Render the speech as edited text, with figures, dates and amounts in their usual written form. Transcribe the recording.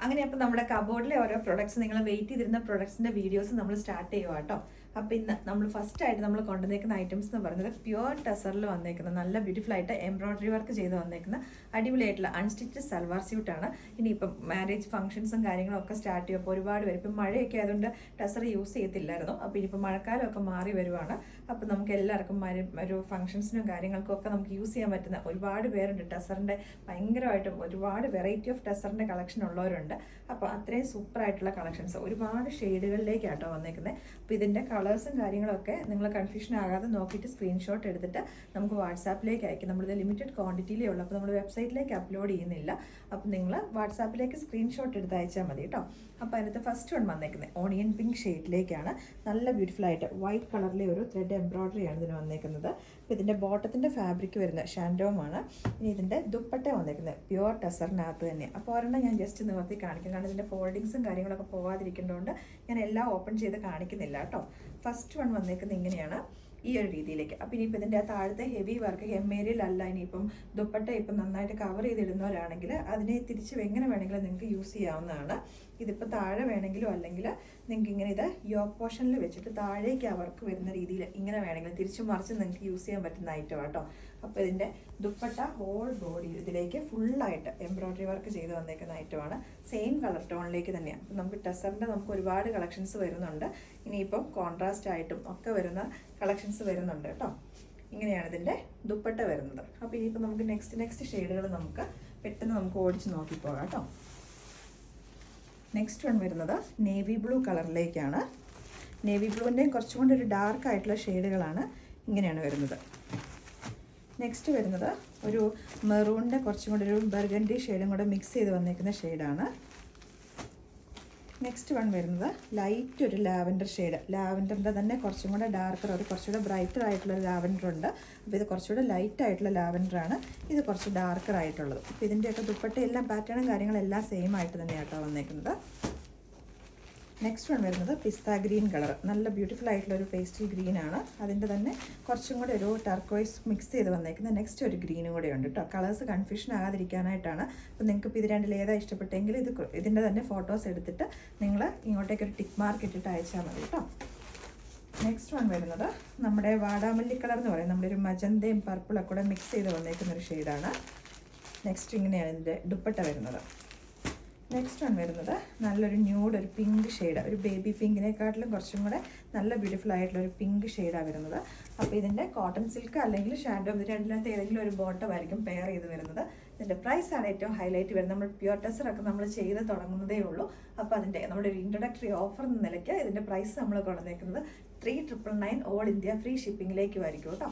അങ്ങനെ അപ്പോൾ നമ്മുടെ കബോർഡിലെ ഓരോ പ്രൊഡക്ട്സ് നിങ്ങൾ വെയിറ്റ് ചെയ്തിരുന്ന പ്രൊഡക്ട്സിന്റെ വീഡിയോസ് നമ്മൾ സ്റ്റാർട്ട് ചെയ്യുക കേട്ടോ. അപ്പോൾ ഇന്ന് നമ്മൾ ഫസ്റ്റ് ആയിട്ട് നമ്മൾ കൊണ്ടുവന്നേക്കുന്ന ഐറ്റംസ് എന്ന് പറയുന്നത് പ്യുവർ ടസറിൽ വന്നേക്കുന്ന നല്ല ബ്യൂട്ടിഫുൾ ആയിട്ട് എംബ്രോയിഡറി വർക്ക് ചെയ്ത് വന്നേക്കുന്ന അടിപൊളിയായിട്ടുള്ള അൺസ്റ്റിച്ച് സൽവാർ സ്യൂട്ടാണ്. ഇനിയിപ്പം മാരേജ് ഫംഗ്ഷൻസും കാര്യങ്ങളും ഒക്കെ സ്റ്റാർട്ട് ചെയ്യുമ്പോൾ ഒരുപാട് പേര് ഇപ്പം മഴയൊക്കെ ആയതുകൊണ്ട് ടസർ യൂസ് ചെയ്യത്തില്ലായിരുന്നു. അപ്പോൾ ഇനിയിപ്പോൾ മഴക്കാലമൊക്കെ മാറി വരുവാണ്. അപ്പോൾ നമുക്ക് എല്ലാവർക്കും ഒരു ഫംഗ്ഷൻസിനും കാര്യങ്ങൾക്കും ഒക്കെ നമുക്ക് യൂസ് ചെയ്യാൻ പറ്റുന്ന ഒരുപാട് പേരുണ്ട്. ടസറിൻ്റെ ഭയങ്കരമായിട്ടും ഒരുപാട് വെറൈറ്റി ഓഫ് ടസറിൻ്റെ കളക്ഷൻ ഉള്ളവരുണ്ട്. അപ്പോൾ അത്രയും സൂപ്പർ ആയിട്ടുള്ള കളക്ഷൻസ് ഒരുപാട് ഷെയ്ഡുകളിലേക്കാട്ടോ വന്നേക്കുന്നത്. അപ്പോൾ ഇതിൻ്റെ കളേഴ്സും കാര്യങ്ങളൊക്കെ നിങ്ങൾ കൺഫ്യൂഷൻ ആകാതെ നോക്കിയിട്ട് സ്ക്രീൻഷോട്ട് എടുത്തിട്ട് നമുക്ക് വാട്സാപ്പിലേക്ക് അയക്കും. നമ്മളിത് ലിമിറ്റഡ് ക്വാണ്ടിറ്റിയിലേ ഉള്ളൂ. അപ്പോൾ നമ്മൾ വെബ്സൈറ്റിലേക്ക് അപ്ലോഡ് ചെയ്യുന്നില്ല. അപ്പോൾ നിങ്ങൾ വാട്സാപ്പിലേക്ക് സ്ക്രീൻഷോട്ട് എടുത്ത് അയച്ചാൽ മതി കേട്ടോ. അപ്പോൾ അതിനകത്ത് ഫസ്റ്റ് വൺ വന്നേക്കുന്നത് ഓണിയൻ പിങ്ക് ഷെയ്ഡിലേക്കാണ്. നല്ല ബ്യൂട്ടിഫുൾ ആയിട്ട് വൈറ്റ് കളറിലെ ഒരു ത്രെഡ് എംബ്രോയിഡറിയാണ് ഇതിന് വന്നേക്കുന്നത്. അപ്പോൾ ഇതിൻ്റെ ബോട്ടത്തിൻ്റെ ഫാബ്രിക് വരുന്ന ഷാൻഡോമാണ്. ഇനി ഇതിൻ്റെ ദുപ്പട്ട വന്നേക്കുന്നത് പ്യുവർ ടസറിനകത്ത് തന്നെയാണ്. അപ്പോൾ ഒരെണ്ണം ഞാൻ ജസ്റ്റ് നിവർത്തി കാണിക്കും, കാരണം ഇതിൻ്റെ ഫോൾഡിങ്സും കാര്യങ്ങളൊക്കെ പോകാതിരിക്കേണ്ടതുകൊണ്ട് ഞാൻ എല്ലാം ഓപ്പൺ ചെയ്ത് കാണിക്കുന്നില്ല കേട്ടോ. ഫസ്റ്റ് വൺ വന്നേക്കുന്നത് ഇങ്ങനെയാണ്, ഈ ഒരു രീതിയിലേക്ക്. അപ്പം ഇനിയിപ്പോൾ ഇതിൻ്റെ താഴത്തെ ഹെവി വർക്ക് ഹെമ്മേരിയലല്ല. ഇനിയിപ്പം ദുപ്പട്ട ഇപ്പം നന്നായിട്ട് കവർ ചെയ്തിടുന്നവരാണെങ്കിൽ അതിനെ തിരിച്ച് എങ്ങനെ വേണമെങ്കിലും നിങ്ങൾക്ക് യൂസ് ചെയ്യാവുന്നതാണ്. ഇതിപ്പോൾ താഴെ വേണമെങ്കിലോ അല്ലെങ്കിൽ നിങ്ങൾക്ക് ഇങ്ങനെ ഇത് യോക്ക് പോർഷനിൽ വെച്ചിട്ട് താഴേക്ക് ആ വർക്ക് വരുന്ന രീതിയിൽ ഇങ്ങനെ വേണമെങ്കിലും തിരിച്ചു മറിച്ച് നിങ്ങൾക്ക് യൂസ് ചെയ്യാൻ പറ്റുന്ന ഐറ്റം കേട്ടോ. അപ്പോൾ ഇതിൻ്റെ ദുപ്പട്ട ഹോൾ ബോഡി ഇതിലേക്ക് ഫുള്ളായിട്ട് എംബ്രോയിഡറി വർക്ക് ചെയ്ത് വന്നേക്കുന്ന ഐറ്റമാണ്. സെയിം കളർ ടോണിലേക്ക് തന്നെയാണ്. അപ്പം നമുക്ക് ടസറിൻ്റെ നമുക്ക് ഒരുപാട് കളക്ഷൻസ് വരുന്നുണ്ട്. ഇനിയിപ്പം കോൺട്രാസ്റ്റ് ആയിട്ടും ഒക്കെ വരുന്ന കളക്ഷൻസ് വരുന്നുണ്ട് കേട്ടോ. ഇങ്ങനെയാണ് ഇതിൻ്റെ ദുപ്പട്ട വരുന്നത്. അപ്പോൾ ഇനിയിപ്പോൾ നമുക്ക് നെക്സ്റ്റ് ഷെയ്ഡുകൾ നമുക്ക് പെട്ടെന്ന് നമുക്ക് ഓടിച്ച് നോക്കിപ്പോകാം കേട്ടോ. നെക്സ്റ്റ് വൺ വരുന്നത് നേവി ബ്ലൂ കളറിലേക്കാണ്. നേവി ബ്ലൂവിൻ്റെയും കുറച്ചും കൂടി ഒരു ഡാർക്ക് ആയിട്ടുള്ള ഷെയ്ഡുകളാണ് ഇങ്ങനെയാണ് വരുന്നത്. നെക്സ്റ്റ് വരുന്നത് ഒരു മെറൂണിൻ്റെ കുറച്ചും കൂടി ഒരു ബർഗൻഡി ഷെയ്ഡും കൂടെ മിക്സ് ചെയ്ത് വന്നേക്കുന്ന ഷെയ്ഡാണ്. നെക്സ്റ്റ് വൺ വരുന്നത് ലൈറ്റ് ഒരു ലാവൻഡർ ഷെയ്ഡ്. ലാവൻഡറിൻ്റെ തന്നെ കുറച്ചും കൂടെ ഡാർക്കർ, ഒരു കുറച്ചുകൂടെ ബ്രൈറ്റർ ആയിട്ടുള്ള ലാവൻഡർ ഉണ്ട്. അപ്പോൾ ഇത് കുറച്ചുകൂടെ ലൈറ്റ് ആയിട്ടുള്ള ലാവൻഡറാണ്, ഇത് കുറച്ച് ഡാർക്കർ ആയിട്ടുള്ളത്. അപ്പോൾ ഇതിൻ്റെയൊക്കെ ദുപ്പട്ടയെല്ലാം പാറ്റേണും കാര്യങ്ങളെല്ലാം സെയിം ആയിട്ട് തന്നെയാണ് കേട്ടോ വന്നേക്കുന്നത്. നെക്സ്റ്റ് വൺ വരുന്നത് പിസ്ത ഗ്രീൻ കളർ. നല്ല ബ്യൂട്ടിഫുൾ ആയിട്ടുള്ള ഒരു പേസ്റ്റൽ ഗ്രീനാണ്. അതിൻ്റെ തന്നെ കുറച്ചും കൂടെ ഒരു ടർക്കോയ്സ് മിക്സ് ചെയ്ത് വന്നേക്കുന്നത് നെക്സ്റ്റ് ഒരു ഗ്രീനും കൂടെ ഉണ്ട് കേട്ടോ. കളേഴ്സ് കൺഫ്യൂഷൻ ആകാതിരിക്കാനായിട്ടാണ്. അപ്പോൾ നിങ്ങൾക്ക് ഇപ്പോൾ ഇത് രണ്ടിൽ ഏതാ ഇഷ്ടപ്പെട്ടെങ്കിൽ ഇതിൻ്റെ തന്നെ ഫോട്ടോസ് എടുത്തിട്ട് നിങ്ങൾ ഇങ്ങോട്ടേക്ക് ഒരു ടിക്ക് മാർക്ക് ഇട്ടിട്ട് അയച്ചാൽ മതി കേട്ടോ. നെക്സ്റ്റ് വൺ വരുന്നത് നമ്മുടെ വാടാമല്ലി കളർ എന്ന് പറയും. നമ്മുടെ ഒരു മജന്തയും പർപ്പിളൊക്കെ കൂടെ മിക്സ് ചെയ്ത് വന്നേക്കുന്ന ഒരു ഷെയ്ഡാണ്. നെക്സ്റ്റ് ഇങ്ങനെയാണ് ഇതിൻ്റെ ദുപ്പട്ട വരുന്നത്. നെക്സ്റ്റ് വൺ വരുന്നത് നല്ലൊരു ന്യൂഡ് ഒരു പിങ്ക് ഷെയ്ഡ്, ഒരു ബേബി പിങ്കിനെക്കാട്ടിലും കുറച്ചും കൂടെ നല്ല ബ്യൂട്ടിഫുൾ ആയിട്ടുള്ള ഒരു പിങ്ക് ഷെയ്ഡാണ് വരുന്നത്. അപ്പോൾ ഇതിൻ്റെ കോട്ടൺ സിൽക്ക് അല്ലെങ്കിൽ ഷാൻഡോ ഇത് രണ്ടിനകത്ത് ഏതെങ്കിലും ഒരു ബോട്ടം ആയിരിക്കും പെയർ ചെയ്ത് വരുന്നത്. ഇതിൻ്റെ പ്രൈസാണ് ഏറ്റവും ഹൈലൈറ്റ് വരുന്നത്. നമ്മൾ പ്യുവർ ടസറൊക്കെ നമ്മൾ ചെയ്ത് തുടങ്ങുന്നതേ ഉള്ളൂ. അപ്പോൾ അതിൻ്റെ നമ്മുടെ ഒരു ഇൻട്രൊഡക്ടറി ഓഫർ എന്ന നിലയ്ക്ക് ഇതിൻ്റെ പ്രൈസ് നമ്മൾ കൊണ്ടുവന്നേക്കുന്നത് 3999 ഓൾ ഇന്ത്യ ഫ്രീ ഷിപ്പിങ്ങിലേക്കും ആയിരിക്കും കേട്ടോ.